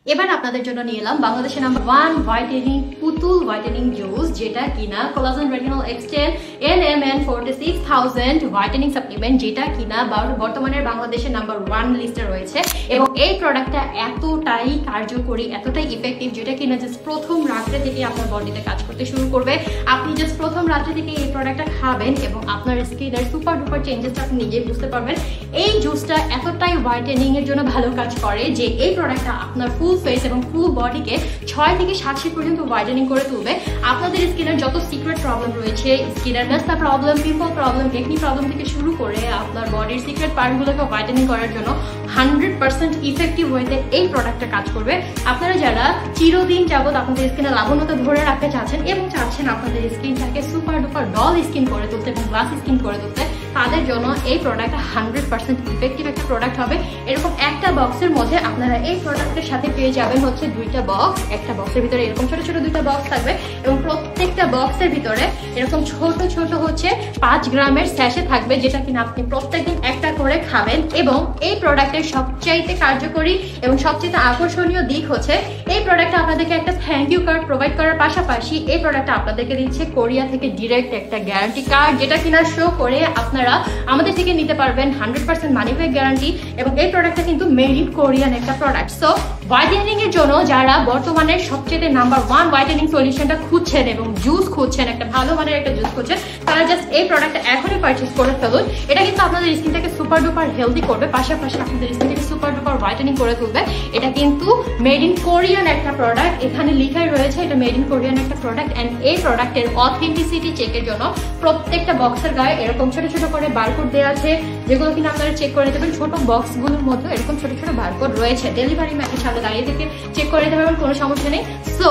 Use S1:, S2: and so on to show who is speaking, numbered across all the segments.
S1: এবার আপনাদের জন্য নিয়ে এলাম বাংলাদেশের নাম্বার 1 হোয়াইটেনিং পুতুল হোয়াইটেনিং জুস, যেটা কিনা collagen retinol extend NMN 46000 whitening supplement, যেটা কিনা বর্তমানে বাংলাদেশের নাম্বার 1 লিস্টে রয়েছে। এবং এই প্রোডাক্টটা এতটাই কার্যকরী, এতটাই ইফেক্টিভ, যেটা কিনা জাস্ট প্রথম রাত্রে থেকে আপনার বডিতে কাজ করতে শুরু করবে। আপনি জাস্ট প্রথম রাত্রে থেকে এই প্রোডাক্টটা খাবেন এবং আপনার স্কিনের সুপার ডুপার চেঞ্জেসটা আপনি নিজেই বুঝতে পারবেন। এই জুসটা এতটাই হোয়াইটেনিং এর জন্য ভালো কাজ করে যে এই প্রোডাক্টটা আপনার ফুল ফেস এবং ফুল বডিকে 6 থেকে 7 পর্যন্ত হোয়াইটেনিং করে তুলবে। আপনাদের স্কিনের যত সিক্রেট প্রবলেম রয়েছে, স্কিনের মেস্তা প্রবলেম, পিম্পল প্রবলেম, টেকনি প্রবলেম থেকে শুরু করে আপনার বডির সিক্রেট পার্টগুলোকে হোয়াইটেনিং করার জন্য 100% ইফেক্টিভ ওয়েতে এই প্রোডাক্টটা কাজ করবে। আপনারা যারা চিরদিন যাবত আপনাদের স্কিনে লাবণ্যতা ধরে রাখতে চাচ্ছেন এবং চাচ্ছেন আপনাদের স্কিনটাকে সুপার ডুপার ডল স্কিন করে তুলতে এবং গ্লাস স্কিন করে তুলতে, তাদের জন্য এই প্রোডাক্টটা 100% ইফেক্টিভ একটা প্রোডাক্ট হবে। এরকম একটা বক্সের মধ্যে আপনারা এই প্রোডাক্টের সাথে পেয়ে যাবেন হচ্ছে 2টা বক্স। একটা বক্সের ভিতরে এরকম ছোট ছোট 2টা বক্স থাকবে এবং প্রত্যেকটা বক্সের ভিতরে এরকম ছোট ছোট হচ্ছে 5 গ্রামের স্যাশে থাকবে, যেটা কিনা আপনি প্রত্যেকদিন একটা করে খাবেন। এবং এই প্রোডাক্টের সবচাইতে কার্যকরী এবং সবচেয়ে আকর্ষণীয় দিক হচ্ছে এই প্রোডাক্টটা আপনাদেরকে একটা থ্যাংক ইউ কার্ড প্রোভাইড করার পাশাপাশি এই প্রোডাক্টটা আপনাদেরকে দিচ্ছে কোরিয়া থেকে ডিরেক্ট একটা গ্যারান্টি কার্ড, যেটা কিনা শো করে আপনারা আমাদের থেকে নিতে পারবেন 100% মানি ব্যাক গ্যারান্টি। এবং এই প্রোডাক্টটা কিন্তু মেড ইন কোরিয়ান একটা প্রোডাক্ট। সো হোয়াইটেনিং এর জন্য যারা বর্তমানে সবচেয়ে নাম্বার 1 হোয়াইটেনিং সলিউশনটা খুঁজছেন এবং জুস খুঁজছেন, একটা ভালো মানের একটা জুস খুঁজছেন, তারা জাস্ট এই প্রোডাক্টটা এখনই পারচেজ করে ফেলুন। এটা কিন্তু আপনাদের স্কিনটাকে সুপার ডুপার হেলদি করবে, পাশাপাশি আপনাদের স্কিনটাকে সুপার ডুপার হোয়াইটেনিং করে তুলবে। এটা কিন্তু মেড ইন কোরিয়ান একটা প্রোডাক্ট, এখানে লেখাই রয়েছে এটা মেড ইন কোরিয়ান একটা প্রোডাক্ট। এন্ড এই প্রোডাক্টের অথেন্টিসিটি চেকের জন্য প্রত্যেকটা বক্সের গায়ে এরকম ছোট ছোট করে বারকোড দেওয়া আছে, যেগুলো কিনা আপনারা চেক করে দেবেন। ছোট বক্সগুলোর মধ্যে এরকম ছোট ছোট বারকোড রয়েছে, ডেলিভারি ম্যানের সামনে দাঁড়িয়ে থেকে চেক করে দিতে পারবেন, কোনো সমস্যা নেই। সো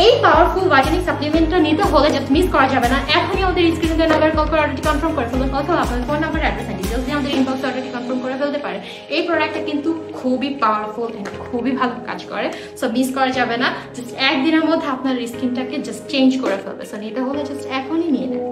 S1: এই পাওয়ারফুল হোয়াইটেনিং সাপ্লিমেন্টটা নিতে হলে জাস্ট মিস করা যাবে না। এখনই আমাদের স্ক্রিনে নাম্বার কল করে অর্ডারটি কনফার্ম করে ফেলুন, অথবা আপনার phone number, address and details দিয়ে আমাদের ইনবক্সে অর্ডারটি কনফার্ম করে ফেলতে পারেন। এই প্রোডাক্টটা কিন্তু খুবই পাওয়ারফুল এন্ড খুবই ভালো কাজ করে। সো মিস করা যাবে না, জাস্ট একদিনের মধ্যে আপনার স্কিনটাকে জাস্ট চেঞ্জ করে ফেলবে। সো নিতে হলে জাস্ট এখনই নিয়ে নেন।